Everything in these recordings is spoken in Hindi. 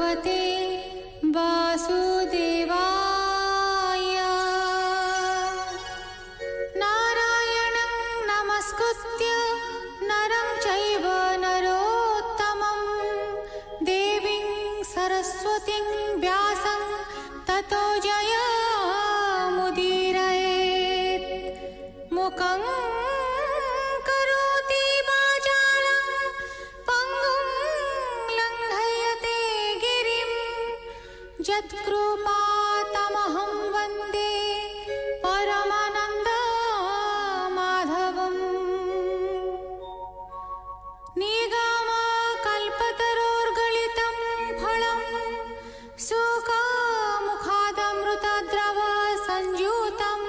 भगवते वासुदेवाय। नारायणं नमस्कृत्य नरं चैव नरोत्तमं देवीं सरस्वतीं व्यासं ततो जयमुदीरयेत्। मुखं करोति वाचालं पङ्गुं लङ्घयते गिरिं यत्कृपातमहं वन्दे परमानन्दमाधवम्। निगमकल्पतरोर्गलितं फलं सुखमुखादमृतद्रव संयुतं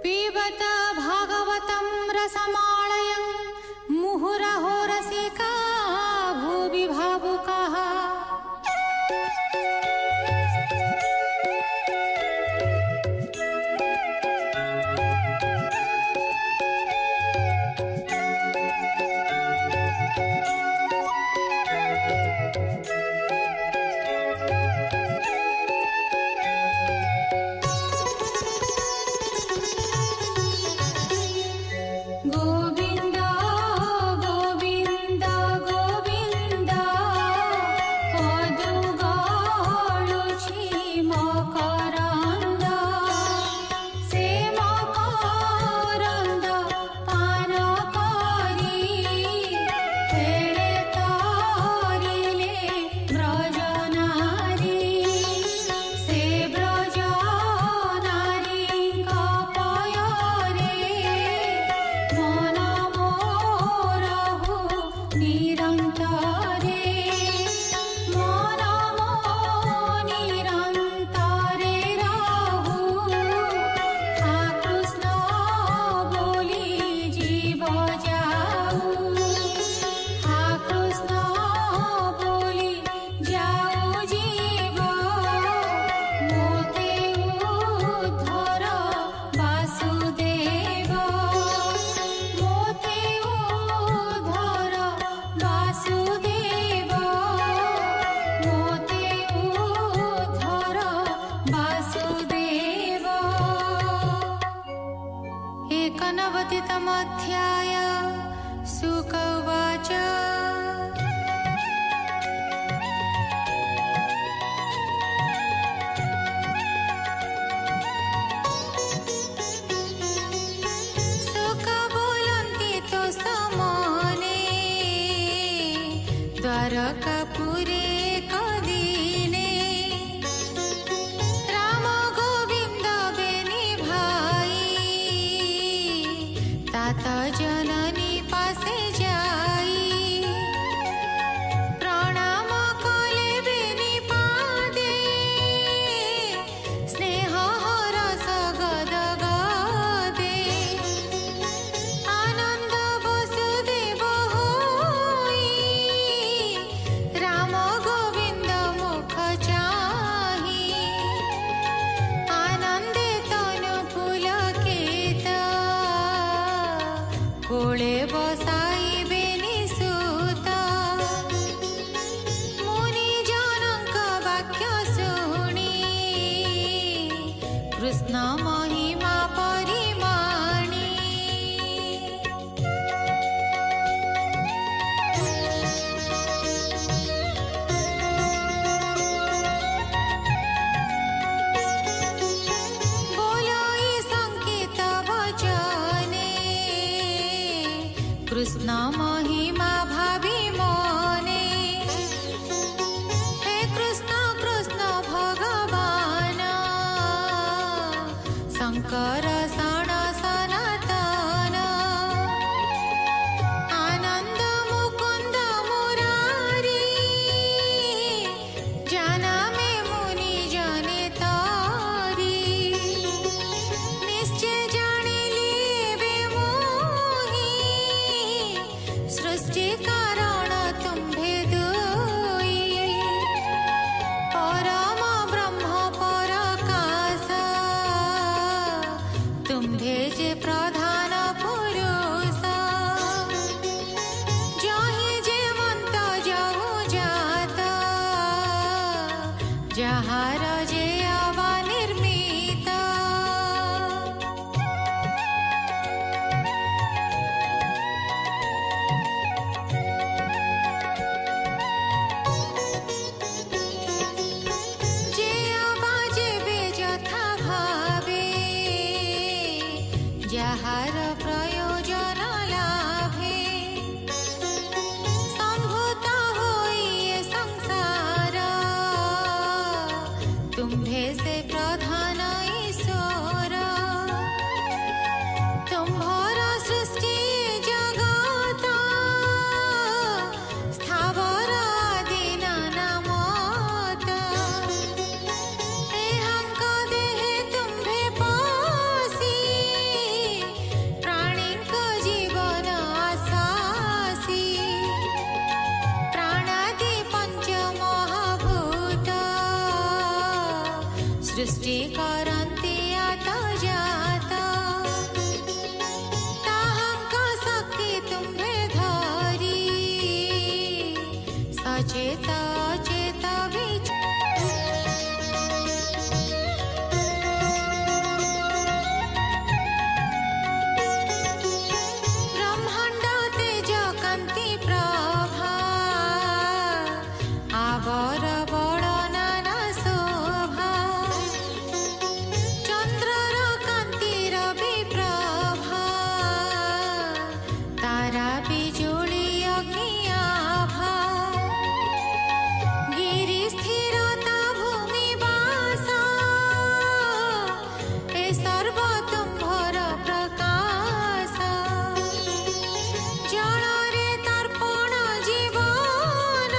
पिबत भागवतं रसमालयं मुहुरहो रसिका भुवि भावुकाः। गोविन्द गोविन्द गोविन्द पदुगाळुछि मकरन्द से मकरन्द पान करि खेळे तारिले ब्रजनारी से ब्रजनारीଙ୍କ पୟରେ मन मोरहु निरन्तरे मन निरन्तरे रहु आ कृष्ण बोली जीव जाऊ आ कृष्ण बोली जाऊ जीव मोते उद्धर वासुदेव मोते उद्धर वासुदेव मोते उद्धर वासुदेव। एकनवतितमोऽध्याय शुक उवाच। शुक बोलन्ति तो समने द्वारकापुरे कदिने राम गोविन्द बेनी भाई तात जननी पासे जाई प्रणाम कले बेनी पादे स्नेह हरस गद गदे आनन्द वसुदेव होई राम गोविन्द मुख चाही आनन्दे तनु पुलकित कोळे बसाइबे निसुत मुनिजनଙ୍କ वाक्य शुणी कृष्ण महिमा परिमाणी। बोलाई संकेत वचने कृष्ण महिमा भावि मने हे कृष्ण कृष्ण भगवान शंकर षण सनातन आनंद मुकुंद मुरारी जाना में मुनि जने तारी निश्चय जानिली बे मोहि सृष्टि कारण तुम्भे दुई परम ब्रह्म परकाश ଯାହାର ଯେ ଆବା ନିର୍ମିତ ଯେ ଆବା ଯେବେ ଯଥା ଭାବେ ଯାହାର ପ୍ରୟୋଜନ ଲାଭେ ସମ୍ଭୂତ ହୋଇ ଏ ସଂସାର तुम्भे से प्रधान ईश्वर तुम्भर सृष्टि जगत स्थावर आदि नाना मत एहंक देहे तुम्भे पसी प्राणीक जीवन आशासी प्राणादि पंच महाभूत सृष्टि करन्ति आत जात ताहंक शक्ति तुम्भे धरी सचेत अचेत ब्रह्मांड तेज कांति प्रभा आवर बड़ नाना शोभा चंद्रर कांतिर विप्रभा तारा बिजुली अग्नि आभा गिरि स्थिरता भूमि वास ए सर्व तुम्भर प्रकाश जलरे तर्पण जीवन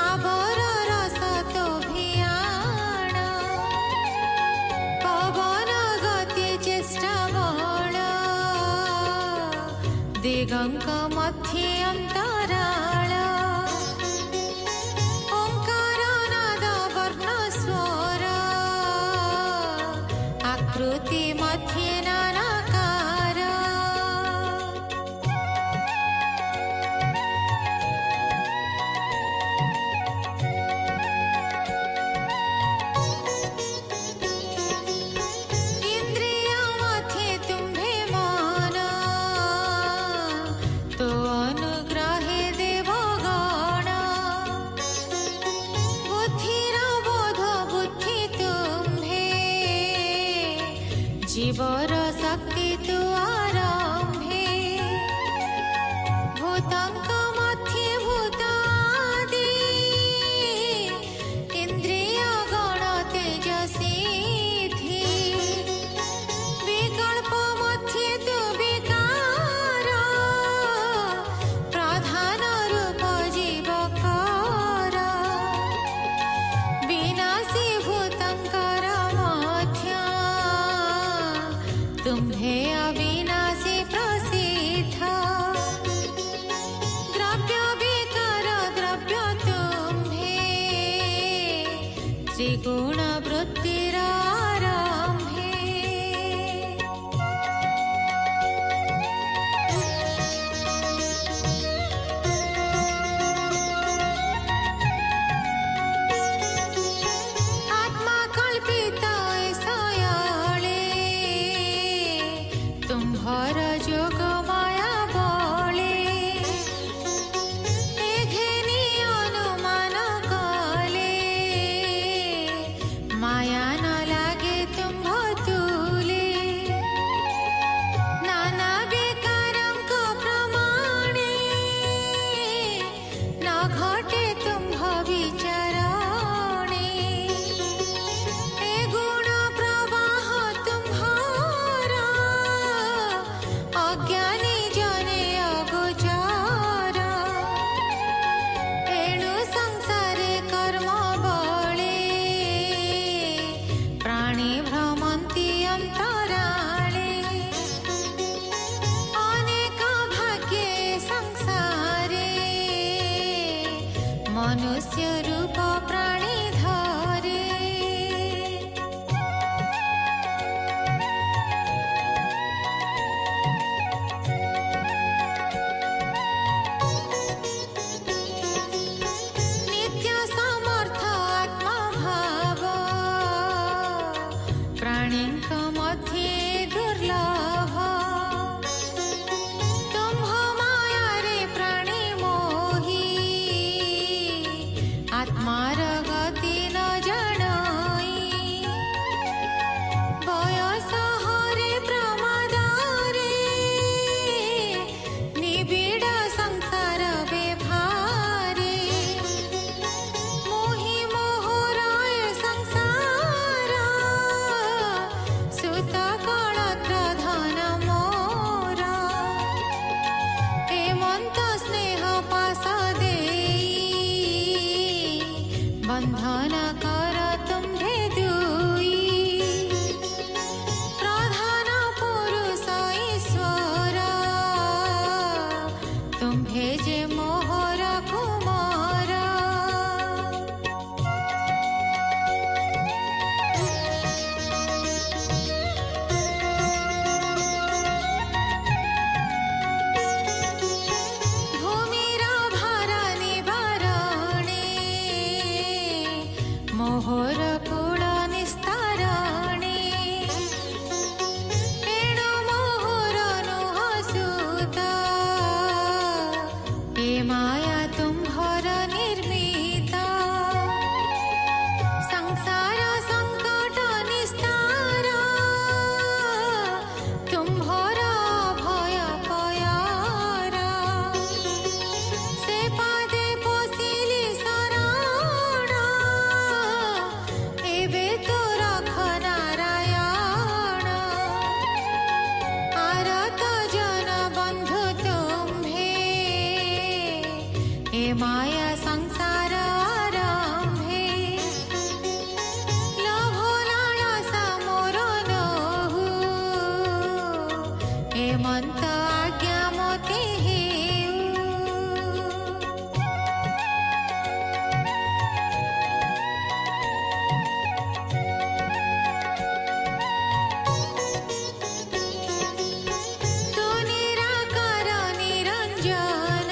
आवर रस तो भियाण पवन गति चेष्टा बल दिगंक मध्ये अंतराळ ओंकार नाद वर्ण स्वर आकृति मध्ये नानाकार इंद्रिय मध्ये तुम्भे मन तो अनुग्रहे देवगण बुद्धिर बोध बुद्धि तुम्भे जीवर शक्ति तु आरंभे भूतंक मध्ये भूतादि इंद्रिय गण तेजसीधि विकल्प मध्ये तु विकार प्रधान रूप जीवकर विनाशी भूतंकर मध्य तुम्भे अविनाशी प्रसिद्ध द्रव्य विकार द्रव्य तुम्भे त्रिगुण वृत्तिर आरंभे आत्मा कल्पित ऐसयाळे तुम्भर जोग माया बळे एघेनी अनुमान कले माया न लागे तुम्भ तुले नाना विकारंक प्रमाणे न घटे तुम्भ विचारणे ए गुण प्रवाह तुम्भर अज्ञानी जने अगोचर एणु संसारे कर्म बळे प्राणी भ्रमन्ति अंतराळे अनेक भाग्ये संसारे मनुष्य रूप प्राणी धरे नित्य समर्थ आत्मार गति न जानाई बयस हरे प्रमादारे निबिड़ संसार बेभारे मोहि मोहराय संसार सुत कळत्र धन मोर हेमंत स्नेह पास बंधन कर तुम्हे दुई प्रधान पुरुष ईश्वर तुम्हे जे मोहर कुमार भूमिर भार निवारणे मोहर कूल निस्तारणे एणु मोहर नुह सुता ए माया तुम्हर निर्मिता संसार संकट निस्तार तुम्हर भय पयारा से पादे पोसिली शरण एबे तो रख नारायण आरत जन बंधु तुम्हे ए माया संसार आरंभे लोभ लालस मोर नहु हेमंत आज्ञा मोते हेउ तु निराकार निरंजन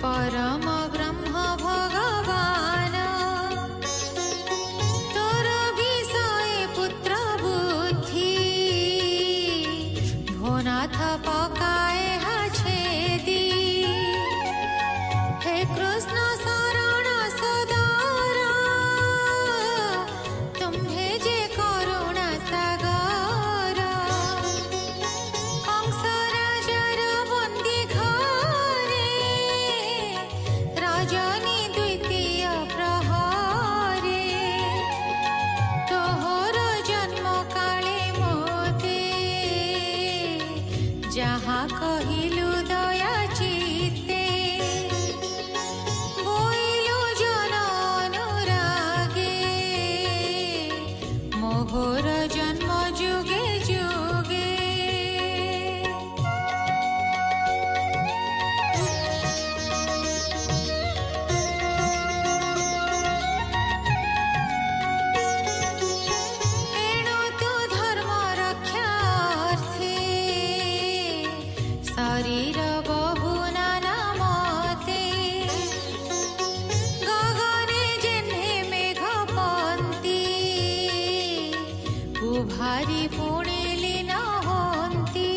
परम ब्रह्म भगवान तोर विषय पुत्र बुद्धि भुनाथ पकाए हा छेदी हे कृष्ण शरण सदर तुम्हे जे करुणा सागर कंस राजार बंदी घरे रजनी द्वितीय प्रहरे तोहर जन्म काले मोते जहाँ कहिलु दया चित्ते बोइलु जन अनुरागे मोहर जन्म जुगे जुगे एणु तु धर्म रक्षार्थे शरीर बहु नाना मते गगने जेन्हे मेघ पंती उभारी पुणे लीन होंती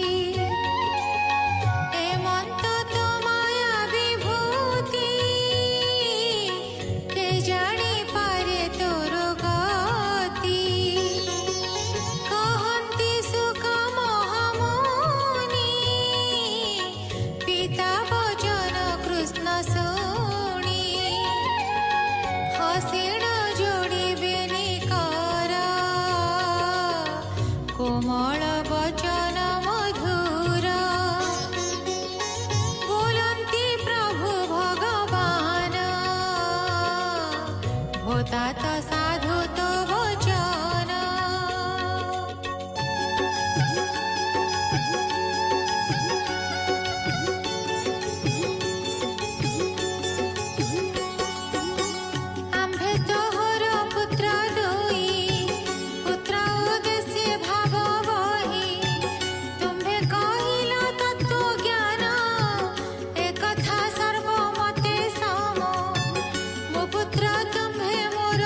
हेमंत तो माया विभूति के जानी पारे तोर गति कहंती सुख महामुनि पिता वचन कृष्ण शुणी हसीण जोड़िबे निकर कोमल वचन मधुर बोलंती प्रभु भगवान होतात साधु तो वचन आम्भे तोहर पुत्र दुई पुत्र उद्देश्य भाव बही तुम्हे कहिल तत्व ज्ञान एक कथा सर्वमते सम मो पुत्र तुम्हे मोर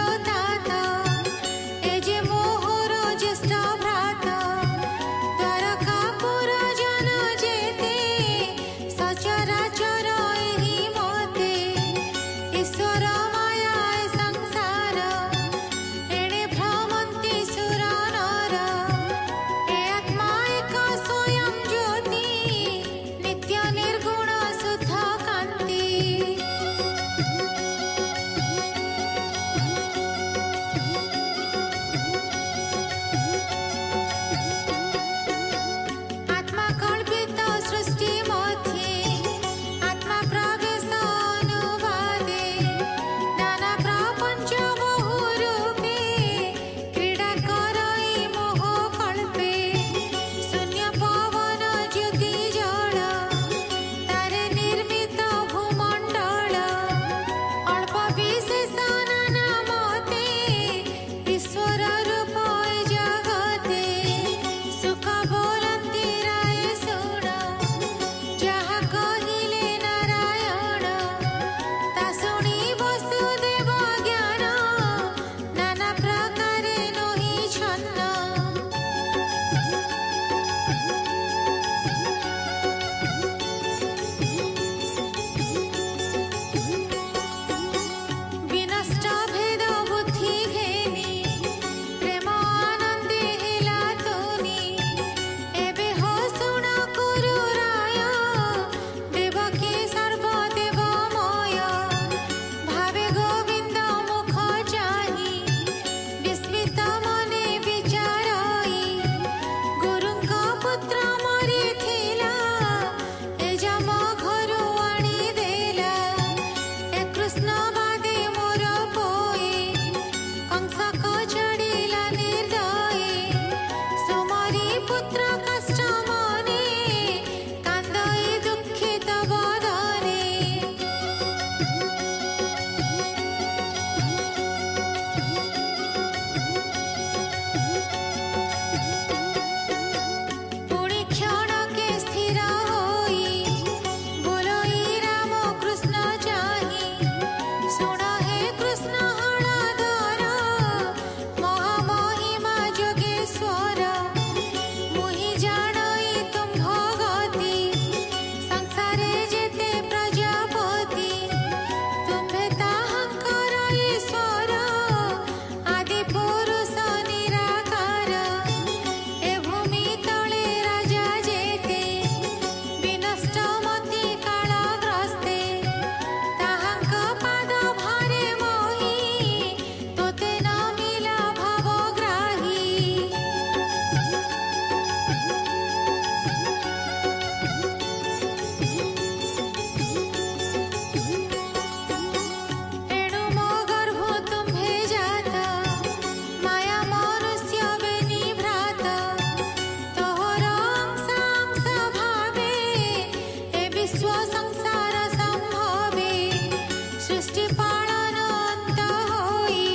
सृष्टि पालन अंत होई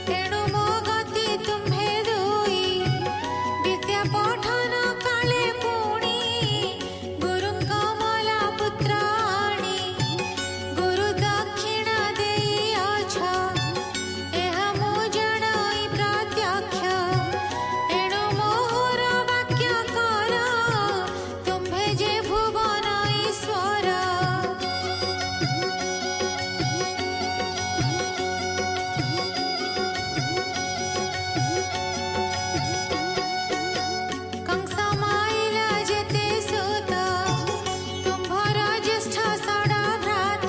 तेणु मो गति तुम्हे दोई विद्या पठन काले पुणी गुरु कमला पुत्र आणी गुरु दक्षिणा देई अछ एहा मो जणाई प्रत्यक्ष एणु मोहर वाक्य कर तुम्हे जे भुवन ईश्वर कंस माइला जेते सुत तुम्भर ज्येष्ठ सड़ा भ्रात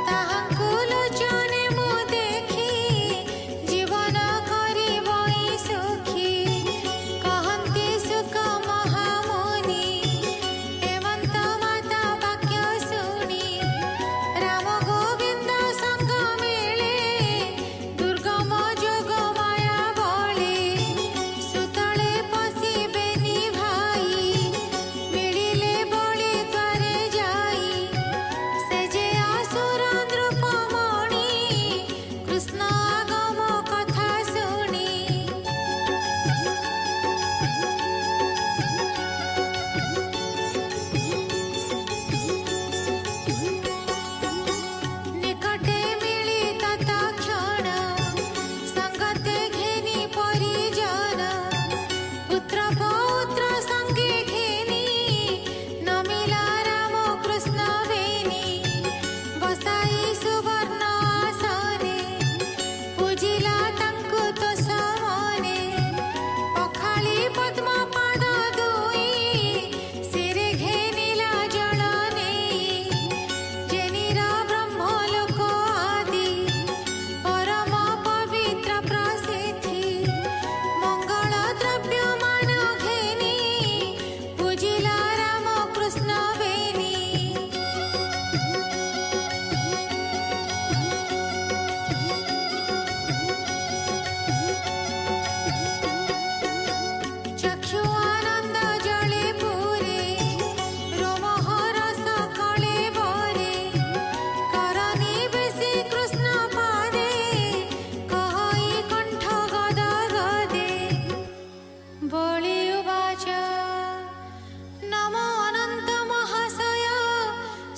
ताहांकु लोचने मु देखी जीवन करिबई सुखी कहन्ति सुख महामुनि हेमंत माता वाक्य शुणी राम गोविंद संग मेले दुर्गम जोग माया बले सुतले पशिबेनि भाई मिलिले बलि द्वारे जाई से जे असुर नृपमणि कृष्ण आगम कथा शुणी निकटे मिली तत्क्षण संगते घेनी परिजन पुत्र पौत्र संगे घेनी नमिला राम कृष्ण बेनी बसाई सुवर्ण आसने पूजिला तांकु तो समने पखाली पद्म पाद दुई सिरे घेनिला जल नेई जेनिरा ब्रह्मलोक आदि परम पवित्र प्रसिद्धि मंगल द्रव्य मान घेनी पूजिला राम कृष्ण बेनी चक्षु आनंद जले पूरे रोमहर सकले बरे करनी बेसी कृष्ण पादे कहई कंठ गद गदे बलि उवाच नमो अनंत महाशय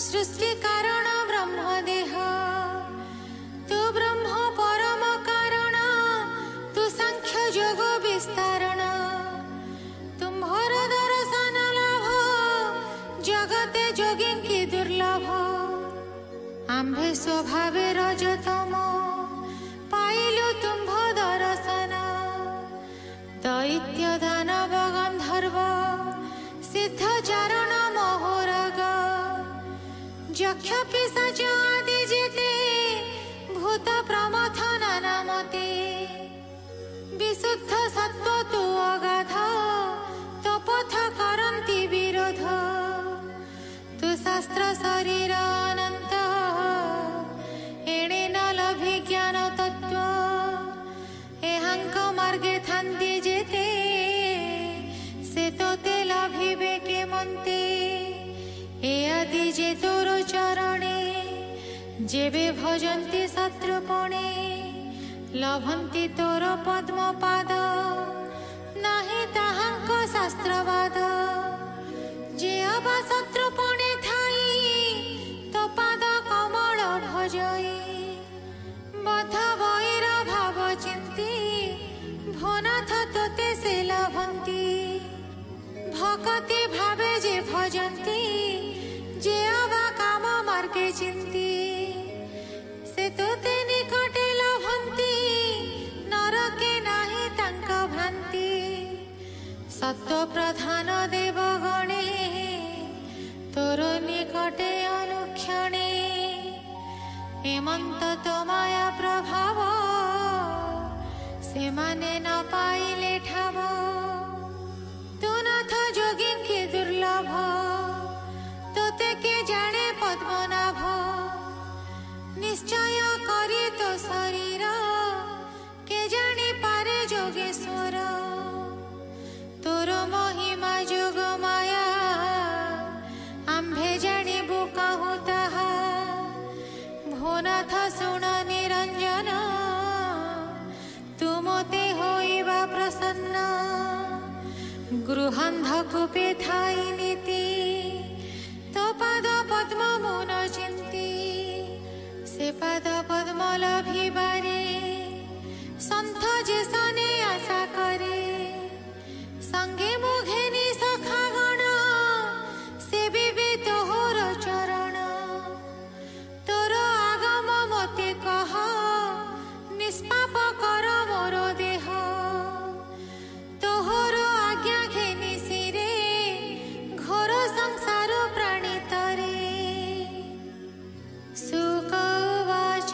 सृष्टि कारण ब्रह्मदेह तु ब्रह्म परम कारण तु सांख्य जोग विस्तारण तुम्हर दर्शन लाभ जगते जोगी की दुर्लभ आम्भे स्वभावे रजतम पाइलु तुम्भ दर्शन दैत्य दानव गंधर्व सिद्ध चारण मोहरग यक्ष पिशाच आदि जेते भूत प्रमथन नामते विशुद्ध सत्व तु अगाध तपथ करन्ति विरोध तु शास्त्र शरीर अनंत एणे न लभि ज्ञान तत्व एहांक मार्गे थान्ति जेते से तोते लभिबे के मन्ते ए आदि जे तोर चरणे जेबे भजन्ति शत्रुपणे लभन्ति तोर पद्म पाद नाही ताहांक शास्त्रवाद जे अबा शत्रुपणे थाई तो पाद कमल भजई बध वैर भाव चिंती भनाथ तोते से लभन्ति भक्ति भावे जे भजन्ति जे अबा काम मार्गे चिंती से तोते निकटे लभन्ति नरके नाही तांक भ्रांति सत्व प्रधान देव गणे तोर निकटे अनुक्षणे हेमंत तो माया प्रभाव से माने न पाइले ठाव तू नाथ जोगी की दुर्लभ तोते के जाने पद्मनाभ निश्चय करी तो शरीर के जानी पारे जोगेश्वर तोर महिमा जोग माया आम्भे जानिबु कहु ताहा नाथ शुण निरंजन तुमते होइबा प्रसन्न गृहांधकूपे थाई नीति तो पाद पद्म मुन चिंती से पाद पद्म लभिबारे सन्थ जे सने आशा करे संगे मुघेनी सखा गण सेविबे तोहर चरण तोर आगम मते कह निष्पाप कर मोर देह तोहर आज्ञा घेनी सिरे घोर संसार प्राणी तरे सुख उवाच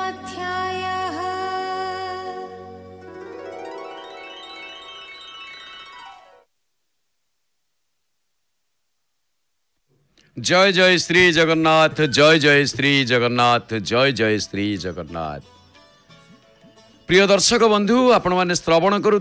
अध्यायः। जय जय श्री जगन्नाथ, जय जय श्री जगन्नाथ, जय जय श्री जगन्नाथ। प्रिय दर्शक बंधु, आपण माने श्रवण करू